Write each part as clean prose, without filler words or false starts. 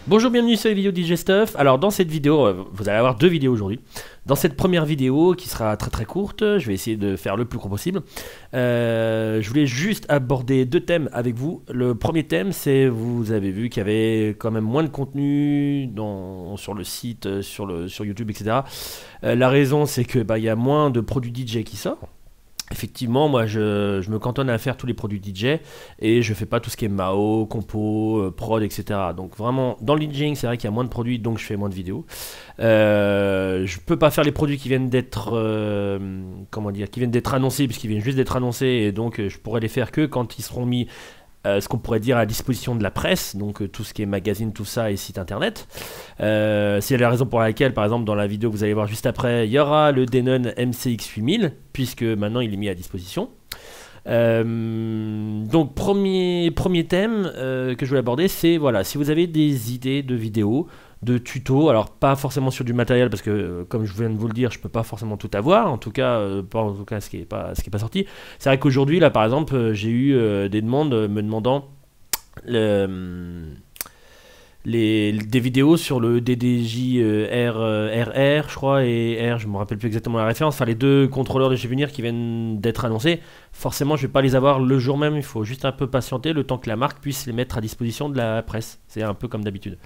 Bonjour, bienvenue sur les vidéos DJ Stuff. Alors dans cette vidéo, vous allez avoir deux vidéos aujourd'hui. Dans cette première vidéo qui sera très courte, je vais essayer de faire le plus court possible. Je voulais juste aborder deux thèmes avec vous. Le premier thème, c'est, vous avez vu qu'il y avait quand même moins de contenu sur le site, sur YouTube, etc. La raison, c'est que y a moins de produits DJ qui sortent. Effectivement, moi je me cantonne à faire tous les produits DJ et je fais pas tout ce qui est MAO, compo, prod, etc. Donc vraiment, dans le DJing, c'est vrai qu'il y a moins de produits, donc je fais moins de vidéos. Je peux pas faire les produits qui viennent d'être annoncés, puisqu'ils viennent juste d'être annoncés, et donc je pourrais les faire que quand ils seront mis ce qu'on pourrait dire à disposition de la presse, donc tout ce qui est magazine, tout ça, et site internet. C'est la raison pour laquelle, par exemple, dans la vidéo que vous allez voir juste après, il y aura le Denon MCX 8000, puisque maintenant il est mis à disposition. Donc premier thème que je voulais aborder, c'est voilà, si vous avez des idées de vidéos, de tutos, alors pas forcément sur du matériel, parce que comme je viens de vous le dire, je peux pas forcément tout avoir, en tout cas ce qui est pas sorti. C'est vrai qu'aujourd'hui là par exemple, j'ai eu des demandes me demandant des vidéos sur le DDJ RR, je crois, et R, je me rappelle plus exactement la référence, enfin les deux contrôleurs de chez Venir qui viennent d'être annoncés. Forcément, je vais pas les avoir le jour même, il faut juste un peu patienter le temps que la marque puisse les mettre à disposition de la presse. C'est un peu comme d'habitude.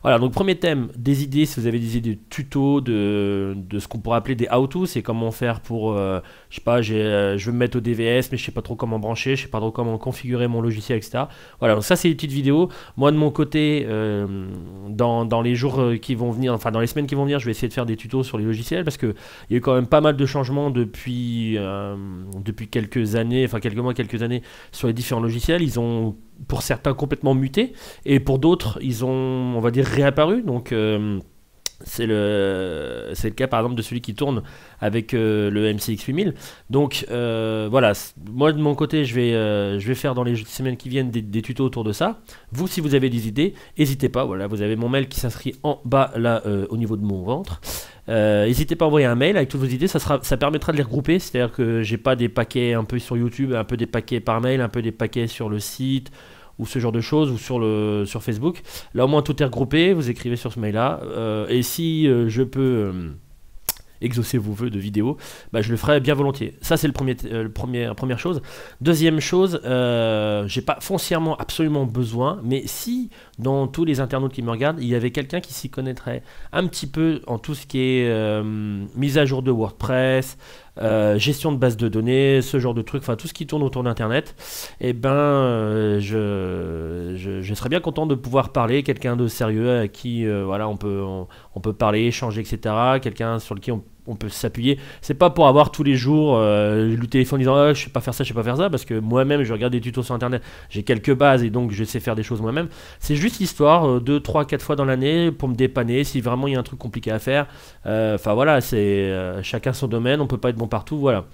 Voilà, donc premier thème, des idées, si vous avez des idées de tutos, de ce qu'on pourrait appeler des how-to, c'est comment faire pour, je sais pas, je veux me mettre au DVS, mais je sais pas trop comment brancher, je sais pas trop comment configurer mon logiciel, etc. Voilà, donc ça c'est des petites vidéos. Moi de mon côté, dans les jours qui vont venir, enfin dans les semaines qui vont venir, je vais essayer de faire des tutos sur les logiciels, parce que il y a eu quand même pas mal de changements depuis quelques années, enfin quelques mois, quelques années, sur les différents logiciels. Ils ont pour certains complètement muté, et pour d'autres ils ont, on va dire, réapparu. Donc c'est le cas par exemple de celui qui tourne avec le MCX 8000. Donc voilà, moi de mon côté je vais faire dans les semaines qui viennent des tutos autour de ça. Vous, si vous avez des idées, n'hésitez pas, voilà, vous avez mon mail qui s'inscrit en bas là au niveau de mon ventre. N'hésitez pas à envoyer un mail avec toutes vos idées, ça permettra de les regrouper, c'est à dire que j'ai pas des paquets un peu sur YouTube, un peu des paquets par mail, un peu des paquets sur le site ou ce genre de choses, ou sur Facebook. Là au moins tout est regroupé, vous écrivez sur ce mail là, et si je peux exaucer vos vœux de vidéo, je le ferai bien volontiers. Ça c'est première chose. Deuxième chose, j'ai pas foncièrement absolument besoin, mais si dans tous les internautes qui me regardent, il y avait quelqu'un qui s'y connaîtrait un petit peu en tout ce qui est mise à jour de WordPress, gestion de base de données, ce genre de trucs, enfin tout ce qui tourne autour d'internet, et je serais bien content de pouvoir parler, quelqu'un de sérieux à qui voilà, on peut parler, échanger, etc. Quelqu'un sur lequel on peut s'appuyer. C'est pas pour avoir tous les jours le téléphone disant je sais pas faire ça, je sais pas faire ça, parce que moi-même je regarde des tutos sur internet, j'ai quelques bases et donc je sais faire des choses moi-même. C'est juste histoire 2, 3, 4 fois dans l'année pour me dépanner si vraiment il y a un truc compliqué à faire. Enfin voilà, c'est chacun son domaine, on peut pas être bon partout, voilà.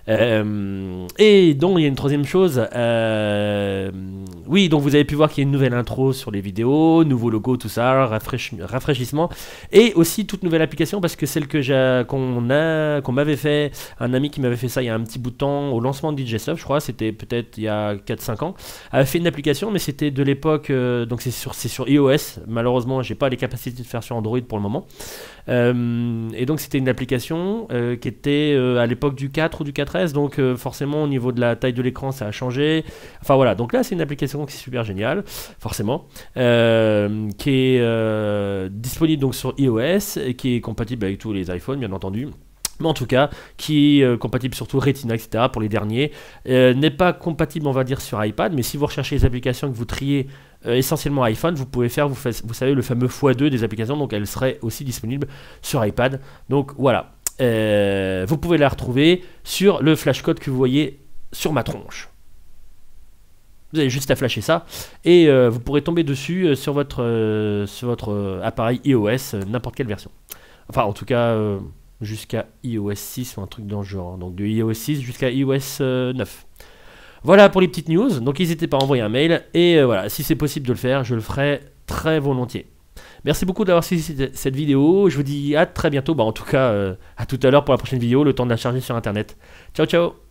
Et donc il y a une troisième chose, oui, donc vous avez pu voir qu'il y a une nouvelle intro sur les vidéos, nouveau logo, tout ça, rafraîchissement, et aussi toute nouvelle application, parce que celle qu'on m'avait fait, un ami qui m'avait fait ça il y a un petit bout de temps au lancement de DJ Stuff, je crois, c'était peut-être il y a 4-5 ans, avait fait une application, mais c'était de l'époque, donc c'est sur iOS, malheureusement j'ai pas les capacités de faire sur Android pour le moment, et donc c'était une application qui était à l'époque du 4 ou du 4S, donc forcément au niveau de la taille de l'écran ça a changé, enfin voilà, donc là c'est une application qui est super géniale, forcément, qui est disponible donc sur iOS et qui est compatible avec tous les iPhones bien entendu, mais en tout cas qui est compatible surtout Retina, etc. pour les derniers, n'est pas compatible on va dire sur iPad, mais si vous recherchez les applications que vous triez essentiellement iPhone, vous pouvez faire, vous savez, le fameux x2 des applications, donc elle serait aussi disponible sur iPad, donc voilà. Vous pouvez la retrouver sur le flashcode que vous voyez sur ma tronche. Vous avez juste à flasher ça et vous pourrez tomber dessus sur votre appareil iOS, n'importe quelle version. Enfin en tout cas jusqu'à iOS 6 ou un truc dans le genre, donc de iOS 6 jusqu'à iOS 9. Voilà pour les petites news, donc n'hésitez pas à envoyer un mail, et voilà, si c'est possible de le faire, je le ferai très volontiers. Merci beaucoup d'avoir suivi cette vidéo, je vous dis à très bientôt, en tout cas à tout à l'heure pour la prochaine vidéo, le temps de la charger sur internet. Ciao ciao.